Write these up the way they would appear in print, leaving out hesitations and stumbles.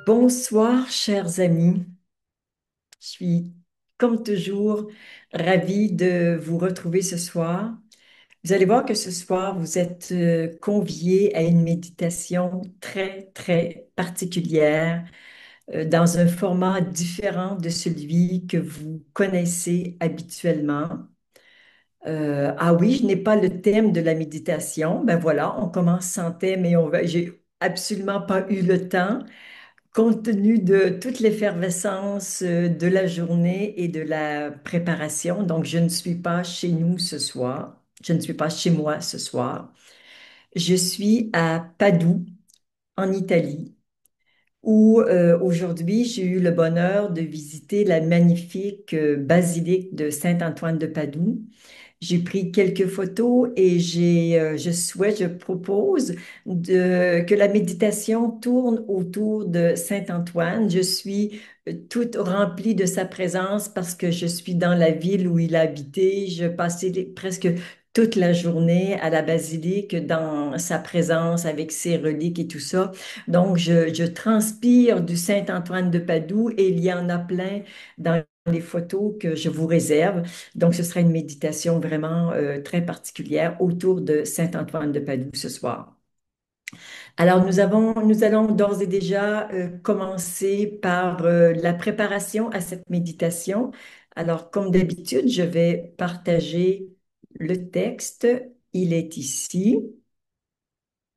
Bonsoir, chers amis. Je suis, comme toujours, ravie de vous retrouver ce soir. Vous allez voir que ce soir, vous êtes conviés à une méditation très, très particulière, dans un format différent de celui que vous connaissez habituellement. Ah oui, je n'ai pas le thème de la méditation. Ben voilà, on commence sans thème et j'ai absolument pas eu le temps. Compte tenu de toute l'effervescence de la journée et de la préparation, donc je ne suis pas chez nous ce soir, je ne suis pas chez moi ce soir. Je suis à Padoue, en Italie, où aujourd'hui j'ai eu le bonheur de visiter la magnifique basilique de Saint-Antoine de Padoue. J'ai pris quelques photos et je propose que la méditation tourne autour de Saint-Antoine. Je suis toute remplie de sa présence parce que je suis dans la ville où il a habité. Je passais presque toute la journée à la basilique dans sa présence avec ses reliques et tout ça. Donc, je transpire du Saint-Antoine de Padoue et il y en a plein dans les photos que je vous réserve. Donc, ce sera une méditation vraiment très particulière autour de Saint-Antoine de Padoue ce soir. Alors, nous allons d'ores et déjà commencer par la préparation à cette méditation. Alors, comme d'habitude, je vais partager le texte. Il est ici.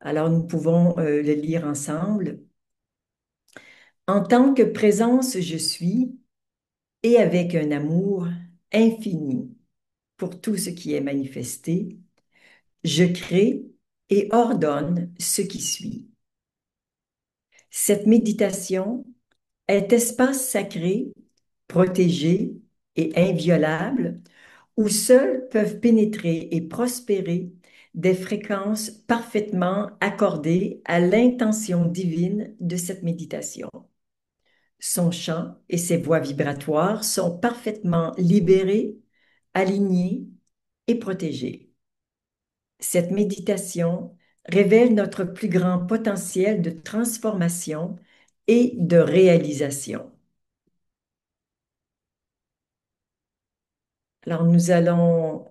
Alors, nous pouvons le lire ensemble. En tant que présence, je suis, et avec un amour infini pour tout ce qui est manifesté, je crée et ordonne ce qui suit. Cette méditation est espace sacré, protégé et inviolable où seuls peuvent pénétrer et prospérer des fréquences parfaitement accordées à l'intention divine de cette méditation. Son chant et ses voies vibratoires sont parfaitement libérés, alignés et protégés. Cette méditation révèle notre plus grand potentiel de transformation et de réalisation. Alors, nous allons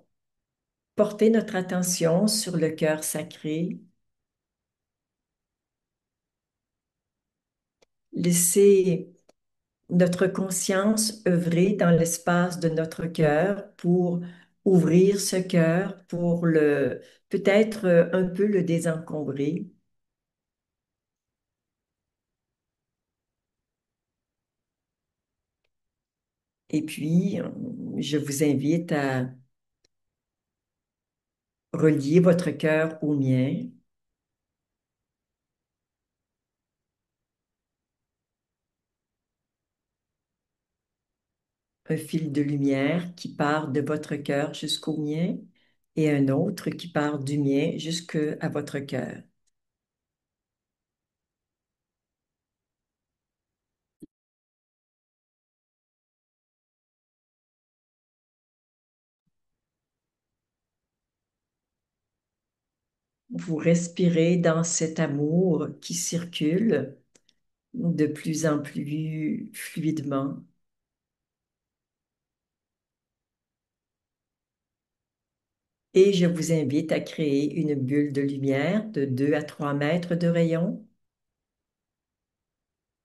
porter notre attention sur le cœur sacré, laisser notre conscience œuvrer dans l'espace de notre cœur pour ouvrir ce cœur, pour le peut-être un peu le désencombrer. Et puis, je vous invite à relier votre cœur au mien. Un fil de lumière qui part de votre cœur jusqu'au mien et un autre qui part du mien jusqu'à votre cœur. Vous respirez dans cet amour qui circule de plus en plus fluidement. Et je vous invite à créer une bulle de lumière de 2 à 3 mètres de rayon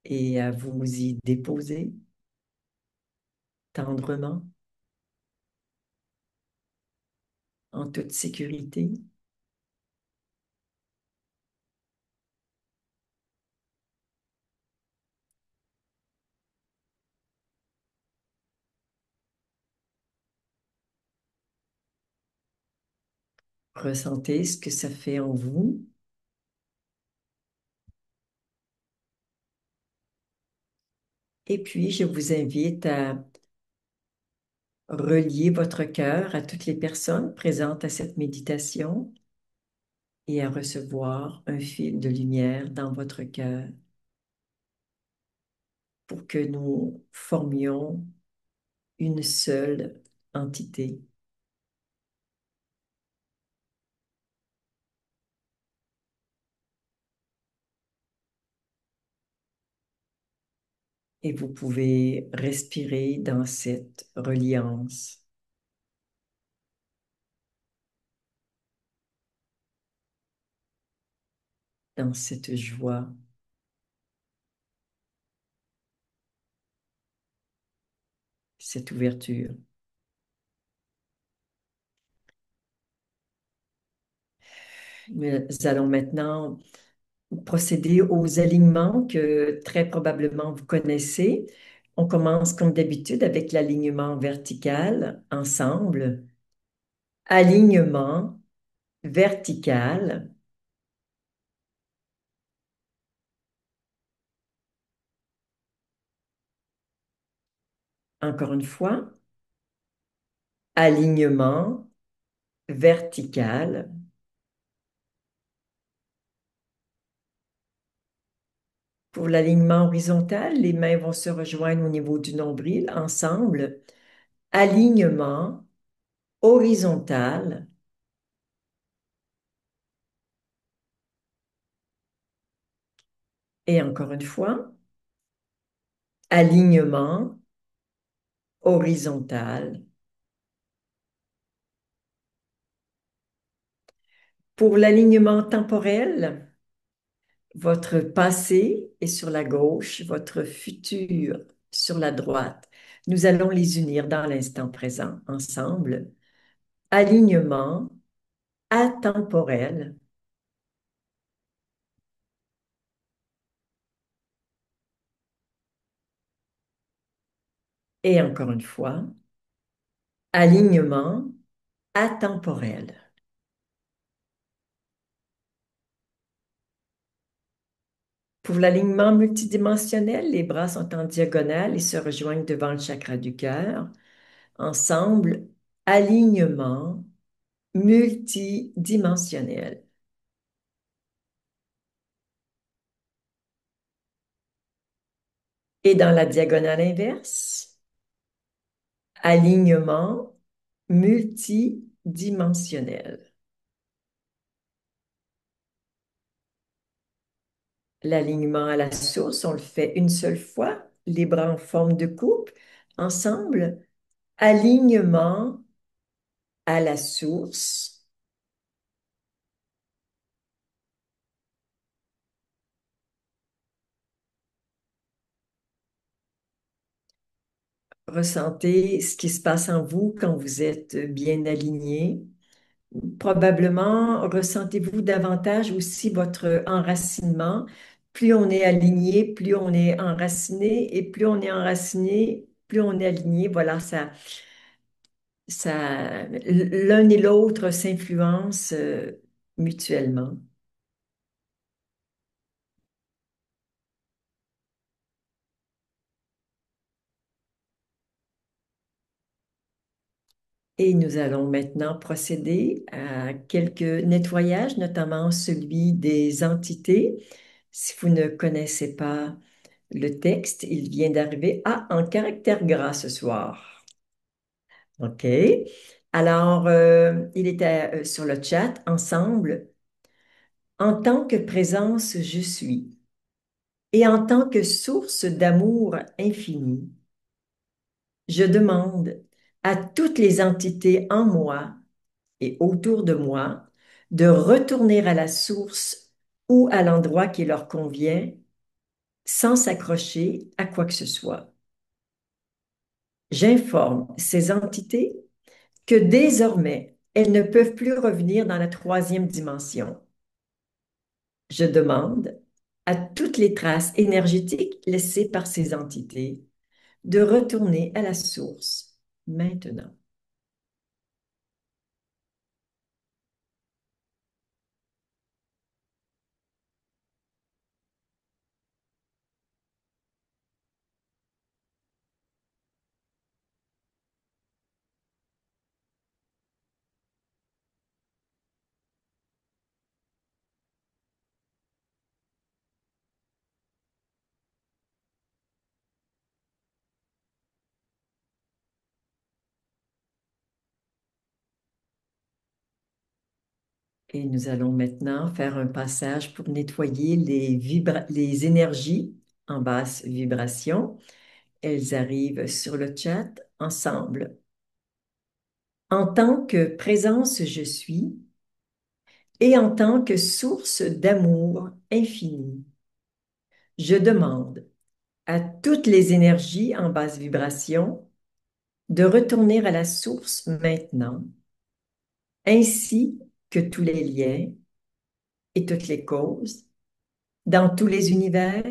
et à vous y déposer tendrement, en toute sécurité. Ressentez ce que ça fait en vous. Et puis, je vous invite à relier votre cœur à toutes les personnes présentes à cette méditation et à recevoir un fil de lumière dans votre cœur pour que nous formions une seule entité. et vous pouvez respirer dans cette reliance, dans cette joie, cette ouverture. Nous allons maintenant procéder aux alignements que très probablement vous connaissez. On commence comme d'habitude avec l'alignement vertical ensemble. Alignement vertical. Encore une fois, alignement vertical. Pour l'alignement horizontal, les mains vont se rejoindre au niveau du nombril ensemble. Alignement horizontal. Et encore une fois, alignement horizontal. Pour l'alignement temporel, votre passé est sur la gauche, votre futur sur la droite. Nous allons les unir dans l'instant présent ensemble. Alignement atemporel. Et encore une fois, alignement atemporel. Pour l'alignement multidimensionnel, les bras sont en diagonale et se rejoignent devant le chakra du cœur. Ensemble, alignement multidimensionnel. Et dans la diagonale inverse, alignement multidimensionnel. L'alignement à la source, on le fait une seule fois, les bras en forme de coupe, ensemble. Alignement à la source. Ressentez ce qui se passe en vous quand vous êtes bien aligné. Probablement ressentez-vous davantage aussi votre enracinement. Plus on est aligné, plus on est enraciné, et plus on est enraciné, plus on est aligné. Voilà, l'un et l'autre s'influencent mutuellement. Et nous allons maintenant procéder à quelques nettoyages, notamment celui des entités. Si vous ne connaissez pas le texte, il vient d'arriver en caractère gras ce soir. OK. Alors, il était sur le chat ensemble. En tant que présence, je suis. Et en tant que source d'amour infini, je demande à toutes les entités en moi et autour de moi de retourner à la source ou à l'endroit qui leur convient sans s'accrocher à quoi que ce soit. J'informe ces entités que désormais, elles ne peuvent plus revenir dans la troisième dimension. Je demande à toutes les traces énergétiques laissées par ces entités de retourner à la source maintenant. Et nous allons maintenant faire un passage pour nettoyer les énergies en basse vibration. Elles arrivent sur le chat ensemble. En tant que présence je suis et en tant que source d'amour infini, je demande à toutes les énergies en basse vibration de retourner à la source maintenant, ainsi que tous les liens et toutes les causes dans tous les univers,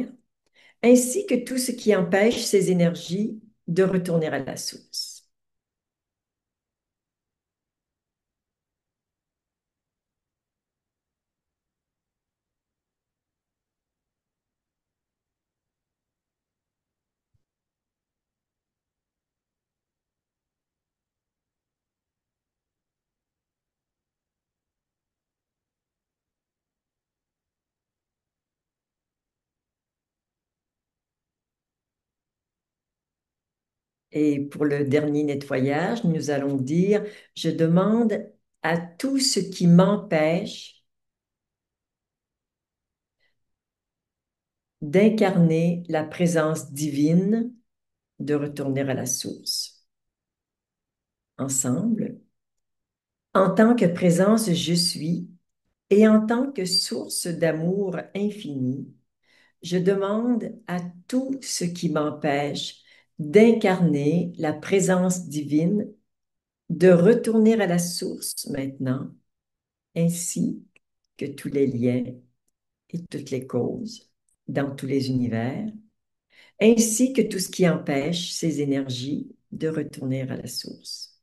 ainsi que tout ce qui empêche ces énergies de retourner à la source. Et pour le dernier nettoyage, nous allons dire, je demande à tout ce qui m'empêche d'incarner la présence divine, de retourner à la source. Ensemble, en tant que présence je suis et en tant que source d'amour infini, je demande à tout ce qui m'empêche d'incarner la présence divine, de retourner à la source maintenant, ainsi que tous les liens et toutes les causes dans tous les univers, ainsi que tout ce qui empêche ces énergies de retourner à la source.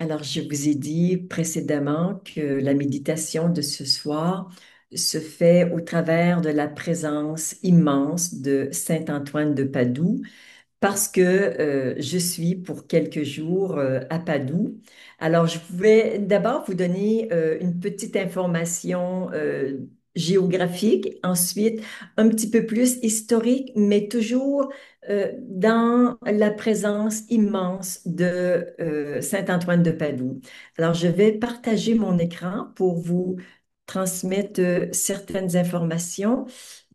Alors, je vous ai dit précédemment que la méditation de ce soir se fait au travers de la présence immense de Saint Antoine de Padoue, parce que je suis pour quelques jours à Padoue. Alors, je vais d'abord vous donner une petite information géographique, ensuite un petit peu plus historique, mais toujours dans la présence immense de Saint-Antoine de Padoue. Alors, je vais partager mon écran pour vous transmettre certaines informations.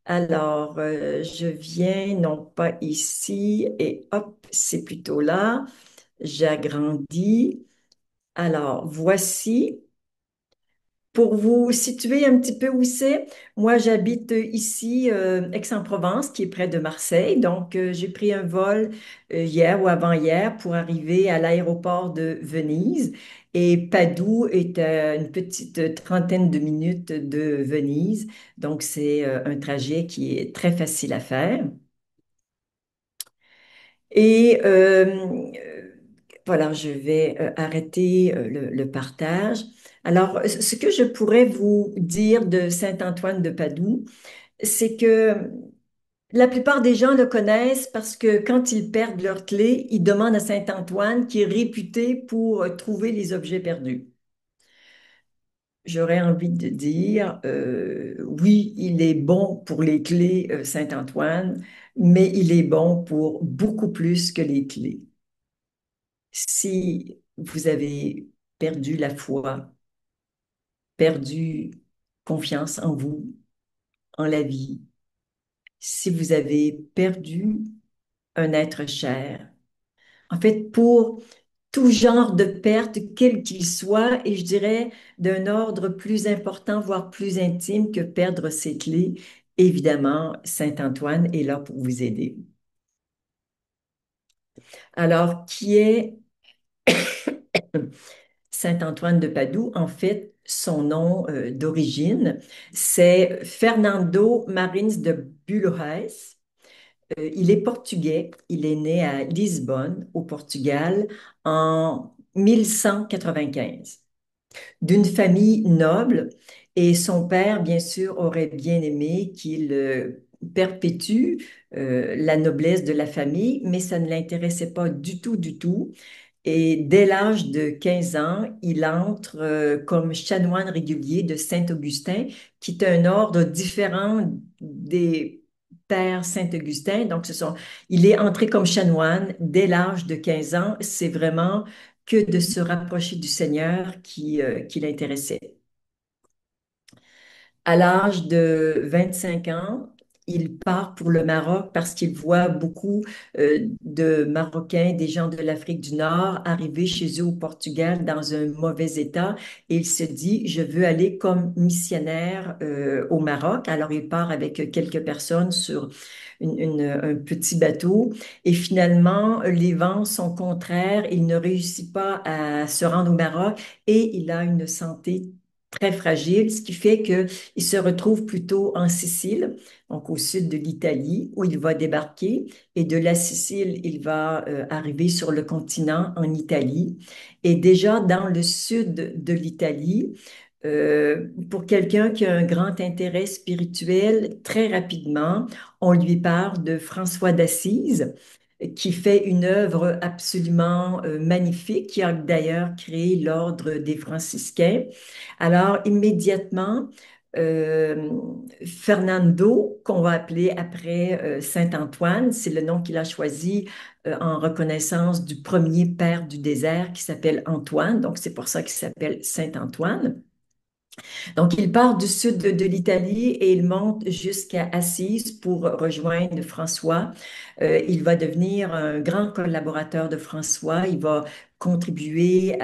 Alors, je viens, non pas ici, et hop, c'est plutôt là. J'agrandis. Alors, voici. Pour vous situer un petit peu où c'est, moi j'habite ici, Aix-en-Provence, qui est près de Marseille. Donc, j'ai pris un vol hier ou avant-hier pour arriver à l'aéroport de Venise. Et Padoue est à une petite trentaine de minutes de Venise. Donc, c'est un trajet qui est très facile à faire. Et voilà, je vais arrêter le partage. Alors, ce que je pourrais vous dire de Saint-Antoine de Padoue, c'est que la plupart des gens le connaissent parce que quand ils perdent leur clé, ils demandent à Saint-Antoine, qui est réputé pour trouver les objets perdus. J'aurais envie de dire, oui, il est bon pour les clés, Saint-Antoine, mais il est bon pour beaucoup plus que les clés. Si vous avez perdu la foi, perdu confiance en vous, en la vie, si vous avez perdu un être cher, en fait, pour tout genre de perte, quel qu'il soit, et je dirais d'un ordre plus important, voire plus intime que perdre ses clés, évidemment, Saint-Antoine est là pour vous aider. Alors, qui est Saint-Antoine de Padoue? En fait, son nom d'origine, c'est Fernando Marins de Bulhões. Il est portugais. Il est né à Lisbonne, au Portugal, en 1195. d'une famille noble et son père, bien sûr, aurait bien aimé qu'il perpétue la noblesse de la famille, mais ça ne l'intéressait pas du tout, du tout. Et dès l'âge de 15 ans, il entre comme chanoine régulier de Saint-Augustin, qui est un ordre différent des pères Saint-Augustin. Donc, il est entré comme chanoine dès l'âge de 15 ans. C'est vraiment que de se rapprocher du Seigneur qui l'intéressait. À l'âge de 25 ans, il part pour le Maroc parce qu'il voit beaucoup de Marocains, des gens de l'Afrique du Nord arriver chez eux au Portugal dans un mauvais état et il se dit, je veux aller comme missionnaire au Maroc. Alors il part avec quelques personnes sur un petit bateau et finalement les vents sont contraires, il ne réussit pas à se rendre au Maroc et il a une santé très fragile, ce qui fait que il se retrouve plutôt en Sicile, donc au sud de l'Italie, où il va débarquer. Et de la Sicile, il va arriver sur le continent en Italie. Et déjà dans le sud de l'Italie, pour quelqu'un qui a un grand intérêt spirituel, très rapidement, on lui parle de François d'Assise, qui fait une œuvre absolument magnifique, qui a d'ailleurs créé l'ordre des franciscains. Alors, immédiatement, euh, Fernando, qu'on va appeler après Saint-Antoine, c'est le nom qu'il a choisi en reconnaissance du premier père du désert qui s'appelle Antoine, donc c'est pour ça qu'il s'appelle Saint-Antoine. Donc, il part du sud de l'Italie et il monte jusqu'à Assise pour rejoindre François. Il va devenir un grand collaborateur de François. Il va contribuer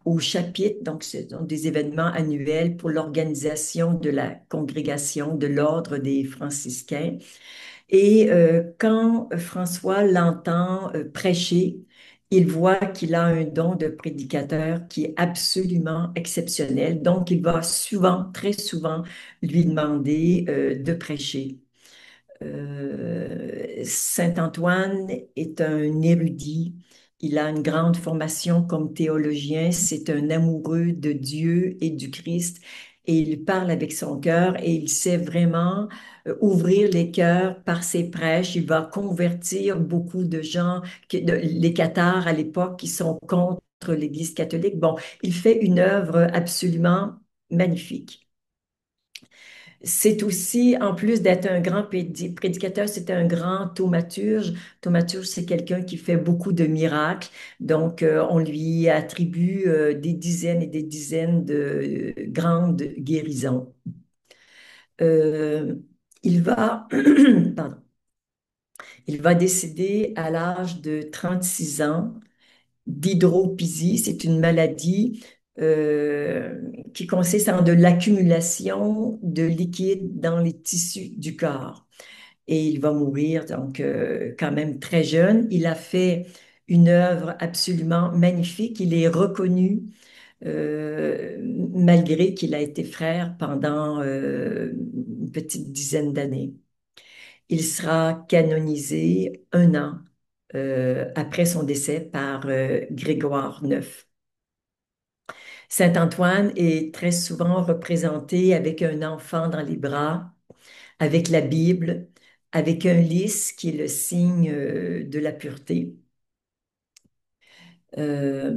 au chapitre, donc ce sont des événements annuels pour l'organisation de la congrégation de l'ordre des franciscains. Et quand François l'entend prêcher, il voit qu'il a un don de prédicateur qui est absolument exceptionnel. Donc, il va souvent, très souvent, lui demander de prêcher. Saint Antoine est un érudit. Il a une grande formation comme théologien. C'est un amoureux de Dieu et du Christ. Et il parle avec son cœur et il sait vraiment ouvrir les cœurs par ses prêches. Il va convertir beaucoup de gens, les cathares à l'époque, qui sont contre l'Église catholique. Bon, il fait une œuvre absolument magnifique. C'est aussi, en plus d'être un grand prédicateur, c'est un grand thaumaturge. Thaumaturge, c'est quelqu'un qui fait beaucoup de miracles. Donc, on lui attribue des dizaines et des dizaines de grandes guérisons. Euh, il va, pardon, il va décéder à l'âge de 36 ans d'hydropisie. C'est une maladie euh, qui consiste en de l'accumulation de liquide dans les tissus du corps. Et il va mourir donc quand même très jeune. Il a fait une œuvre absolument magnifique. Il est reconnu malgré qu'il a été frère pendant une petite dizaine d'années. Il sera canonisé un an après son décès par Grégoire IX. Saint-Antoine est très souvent représenté avec un enfant dans les bras, avec la Bible, avec un lys qui est le signe de la pureté. Euh,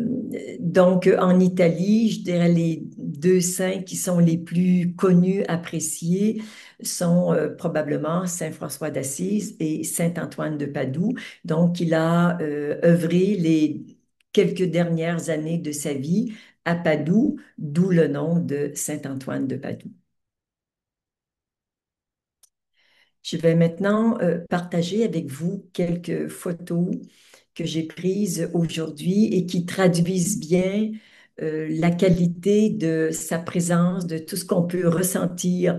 donc, en Italie, je dirais les deux saints qui sont les plus connus, appréciés, sont probablement Saint François d'Assise et Saint Antoine de Padoue. Donc, il a œuvré les quelques dernières années de sa vie à Padoue, d'où le nom de Saint Antoine de Padoue. Je vais maintenant partager avec vous quelques photos que j'ai prises aujourd'hui et qui traduisent bien la qualité de sa présence, de tout ce qu'on peut ressentir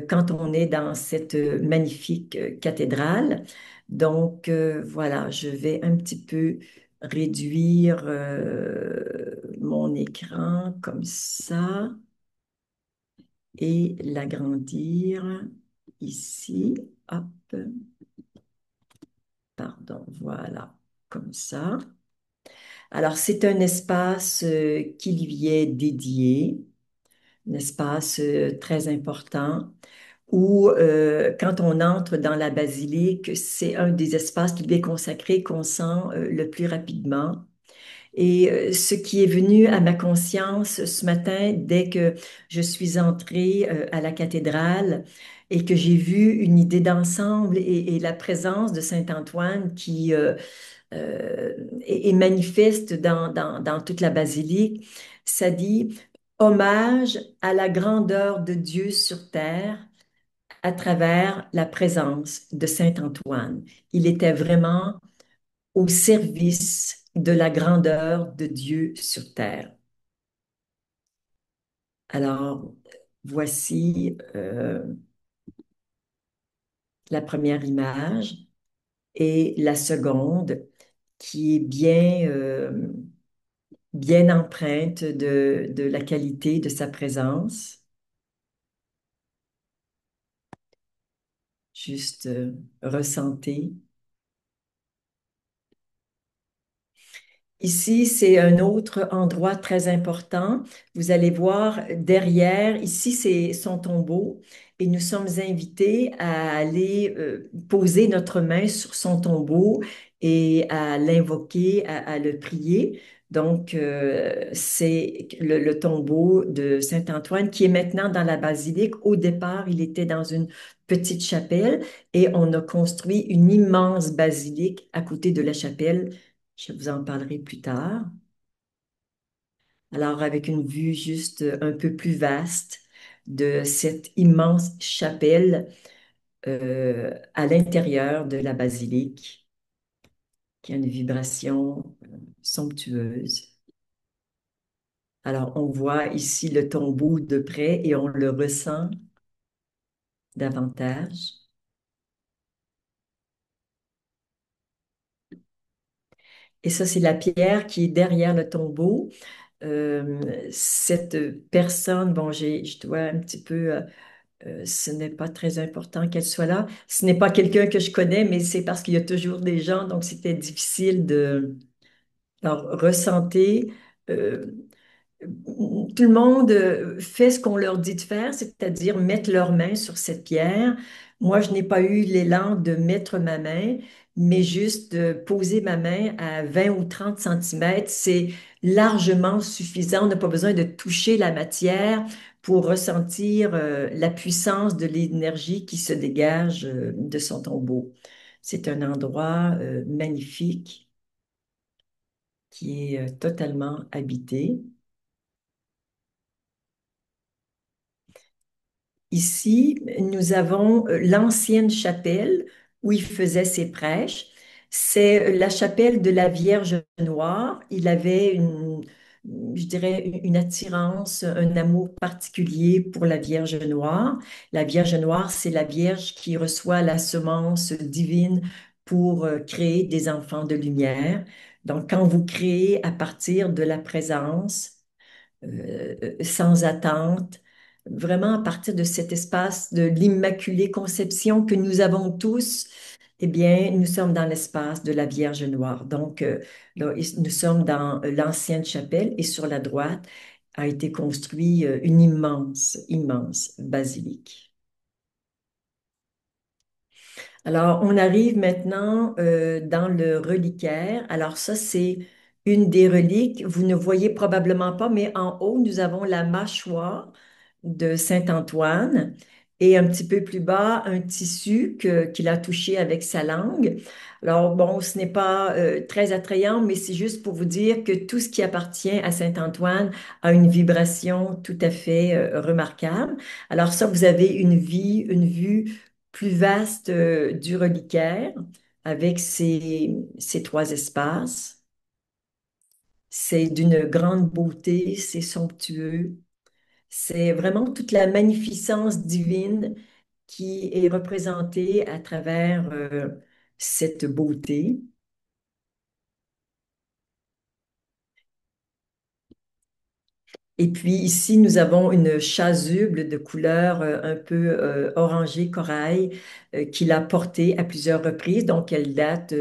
quand on est dans cette magnifique cathédrale. Donc voilà, je vais un petit peu réduire mon écran comme ça et l'agrandir ici. Hop, pardon, voilà, comme ça. Alors, c'est un espace qui lui est dédié, un espace très important où, quand on entre dans la basilique, c'est un des espaces qui lui est consacré qu'on sent le plus rapidement. Et ce qui est venu à ma conscience ce matin, dès que je suis entrée à la cathédrale et que j'ai vu une idée d'ensemble et la présence de Saint-Antoine qui est manifeste dans toute la basilique, ça dit hommage à la grandeur de Dieu sur terre à travers la présence de Saint-Antoine. Il était vraiment au service de la grandeur de Dieu sur terre. Alors, voici la première image et la seconde qui est bien empreinte de la qualité de sa présence. Juste ressentez. Ici, c'est un autre endroit très important. Vous allez voir derrière, ici, c'est son tombeau et nous sommes invités à aller poser notre main sur son tombeau et à l'invoquer, à le prier. Donc, c'est le tombeau de Saint-Antoine qui est maintenant dans la basilique. Au départ, il était dans une petite chapelle et on a construit une immense basilique à côté de la chapelle. Je vous en parlerai plus tard. Alors, avec une vue juste un peu plus vaste de cette immense chapelle à l'intérieur de la basilique, qui a une vibration somptueuse. Alors, on voit ici le tombeau de près et on le ressent davantage. Et ça, c'est la pierre qui est derrière le tombeau. Cette personne, bon, je dois un petit peu ce n'est pas très important qu'elle soit là. Ce n'est pas quelqu'un que je connais, mais c'est parce qu'il y a toujours des gens, donc c'était difficile de leur ressentir. euh, Tout le monde fait ce qu'on leur dit de faire, c'est-à-dire mettre leurs mains sur cette pierre. Moi, je n'ai pas eu l'élan de mettre ma main, mais juste de poser ma main à 20 ou 30 centimètres, c'est largement suffisant. On n'a pas besoin de toucher la matière pour ressentir la puissance de l'énergie qui se dégage de son tombeau. C'est un endroit magnifique qui est totalement habité. Ici, nous avons l'ancienne chapelle où il faisait ses prêches. C'est la chapelle de la Vierge Noire. Il avait je dirais, une attirance, un amour particulier pour la Vierge Noire. La Vierge Noire, c'est la Vierge qui reçoit la semence divine pour créer des enfants de lumière. Donc, quand vous créez à partir de la présence, sans attente, vraiment à partir de cet espace de l'Immaculée Conception que nous avons tous, eh bien, nous sommes dans l'espace de la Vierge Noire. Donc, là, nous sommes dans l'ancienne chapelle et sur la droite a été construit une immense basilique. Alors, on arrive maintenant dans le reliquaire. Alors, ça, c'est une des reliques. Vous ne voyez probablement pas, mais en haut, nous avons la mâchoire de Saint-Antoine et un petit peu plus bas, un tissu qu'il a touché avec sa langue. Alors, bon, ce n'est pas très attrayant, mais c'est juste pour vous dire que tout ce qui appartient à Saint-Antoine a une vibration tout à fait remarquable. Alors, ça, vous avez une vue plus vaste du reliquaire avec ces trois espaces. C'est d'une grande beauté, c'est somptueux. C'est vraiment toute la magnificence divine qui est représentée à travers cette beauté. Et puis ici, nous avons une chasuble de couleur un peu orangée corail qu'il a portée à plusieurs reprises. Donc, elle date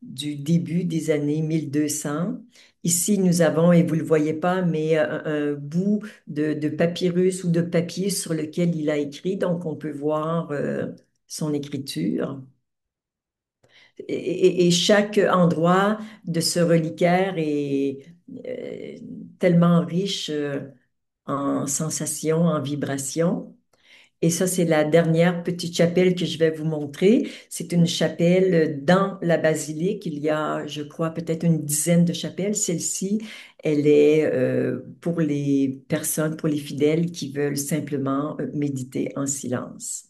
du début des années 1200. Ici, nous avons, et vous ne le voyez pas, mais un bout de papyrus ou de papier sur lequel il a écrit, donc on peut voir son écriture. Et chaque endroit de ce reliquaire est euh, tellement riche en sensations, en vibrations. Et ça, c'est la dernière petite chapelle que je vais vous montrer. C'est une chapelle dans la basilique. Il y a, je crois, peut-être une dizaine de chapelles. Celle-ci, elle est pour les personnes, pour les fidèles qui veulent simplement méditer en silence.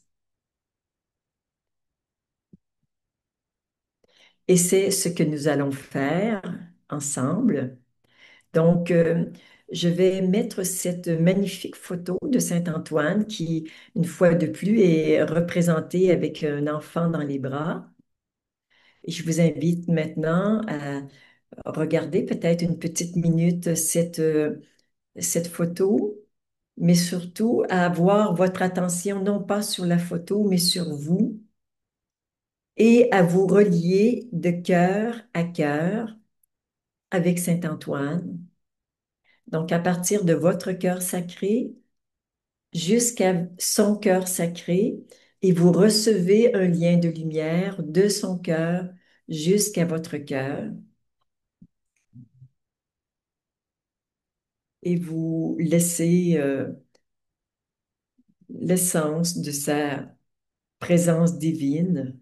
Et c'est ce que nous allons faire ensemble. Donc, je vais mettre cette magnifique photo de Saint-Antoine qui, une fois de plus, est représentée avec un enfant dans les bras. Et je vous invite maintenant à regarder peut-être une petite minute cette photo, mais surtout à avoir votre attention non pas sur la photo, mais sur vous et à vous relier de cœur à cœur avec Saint-Antoine. Donc, à partir de votre cœur sacré jusqu'à son cœur sacré, et vous recevez un lien de lumière de son cœur jusqu'à votre cœur, et vous laissez l'essence de sa présence divine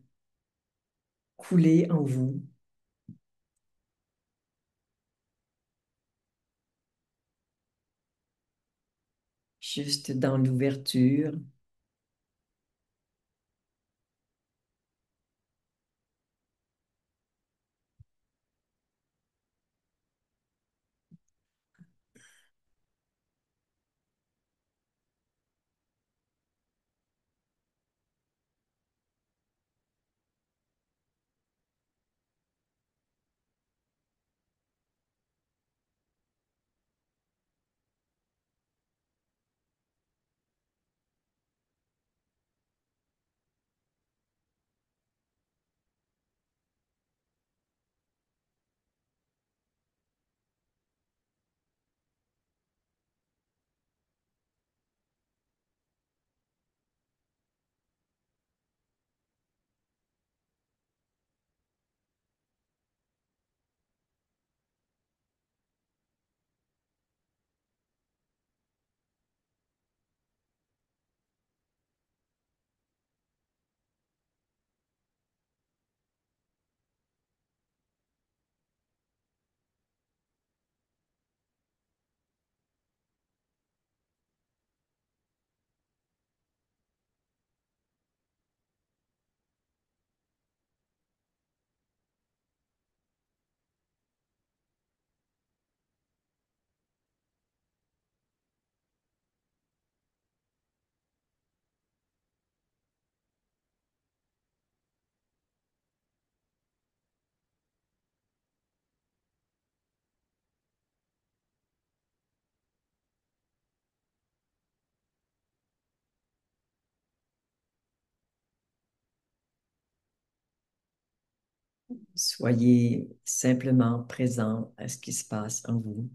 couler en vous, juste dans l'ouverture. Soyez simplement présent à ce qui se passe en vous.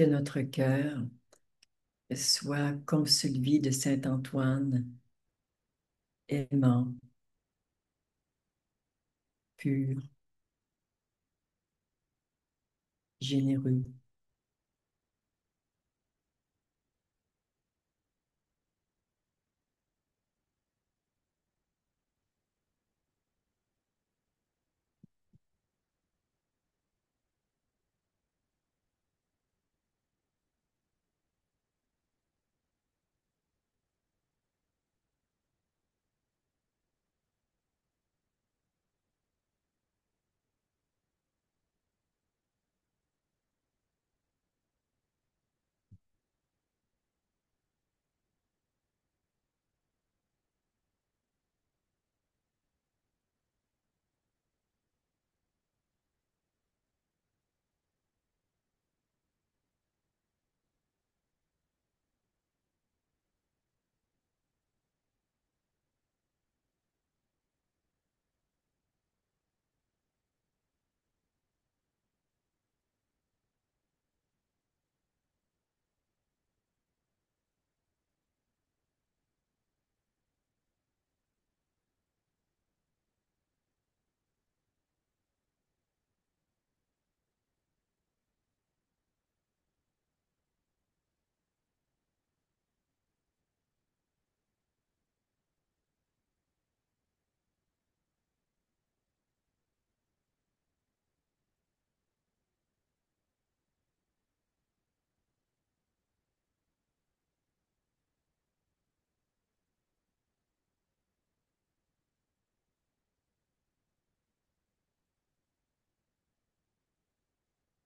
que notre cœur soit comme celui de Saint Antoine, aimant, pur, généreux.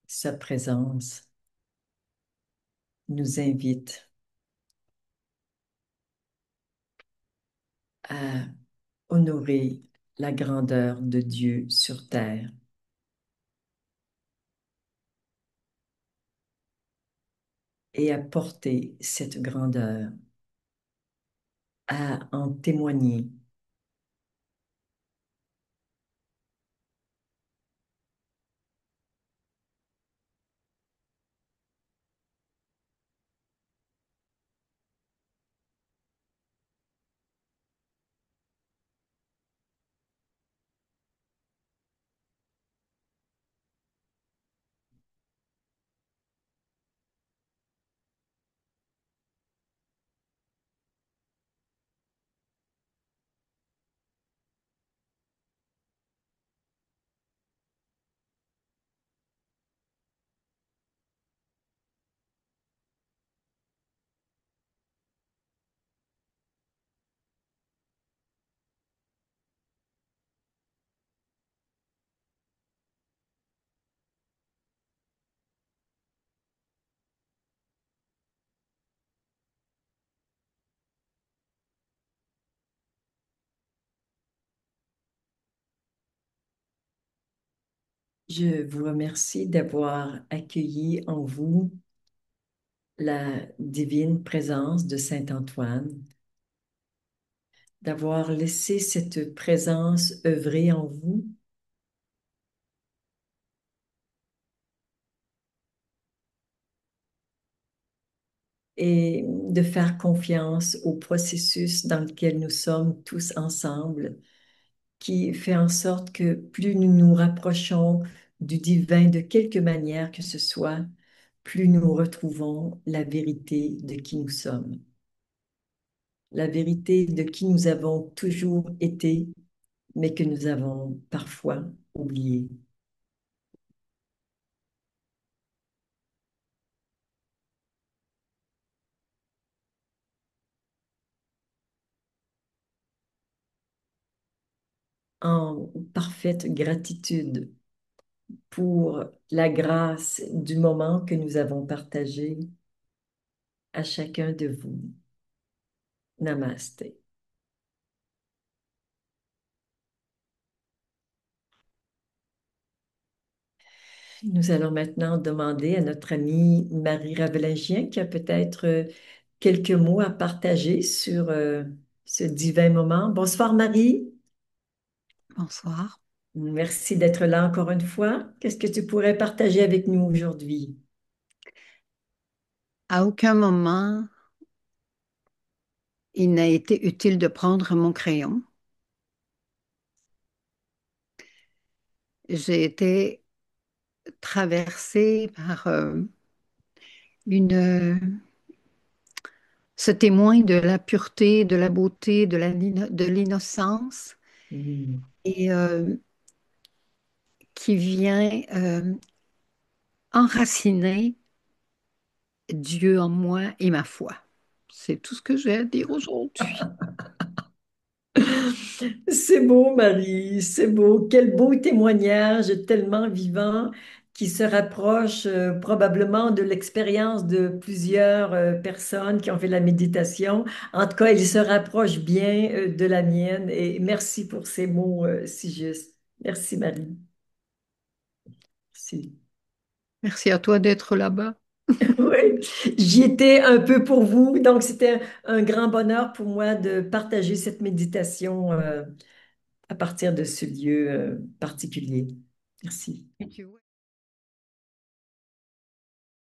Sa présence nous invite à honorer la grandeur de Dieu sur terre et à porter cette grandeur, à en témoigner. Je vous remercie d'avoir accueilli en vous la divine présence de Saint Antoine, d'avoir laissé cette présence œuvrer en vous et de faire confiance au processus dans lequel nous sommes tous ensemble, qui fait en sorte que plus nous nous rapprochons du divin de quelque manière que ce soit, plus nous retrouvons la vérité de qui nous sommes, la vérité de qui nous avons toujours été, mais que nous avons parfois oublié. En parfaite gratitude pour la grâce du moment que nous avons partagé à chacun de vous. Namaste. Nous allons maintenant demander à notre amie Marie Ravelingien qui a peut-être quelques mots à partager sur ce divin moment. Bonsoir Marie, Bonsoir. merci d'être là encore une fois. Qu'est-ce que tu pourrais partager avec nous aujourd'hui? À aucun moment, il n'a été utile de prendre mon crayon. J'ai été traversée par ce témoin de la pureté, de la beauté, de l'innocence Mm. et qui vient enraciner Dieu en moi et ma foi. C'est tout ce que j'ai à dire aujourd'hui. C'est beau, Marie, c'est beau. Quel beau témoignage tellement vivant qui se rapproche probablement de l'expérience de plusieurs personnes qui ont fait la méditation. En tout cas, il se rapproche bien de la mienne et merci pour ces mots si justes. Merci, Marie. Merci. Merci à toi d'être là-bas. Oui, j'y étais un peu pour vous, donc c'était un grand bonheur pour moi de partager cette méditation à partir de ce lieu particulier. Merci. Et tu vois,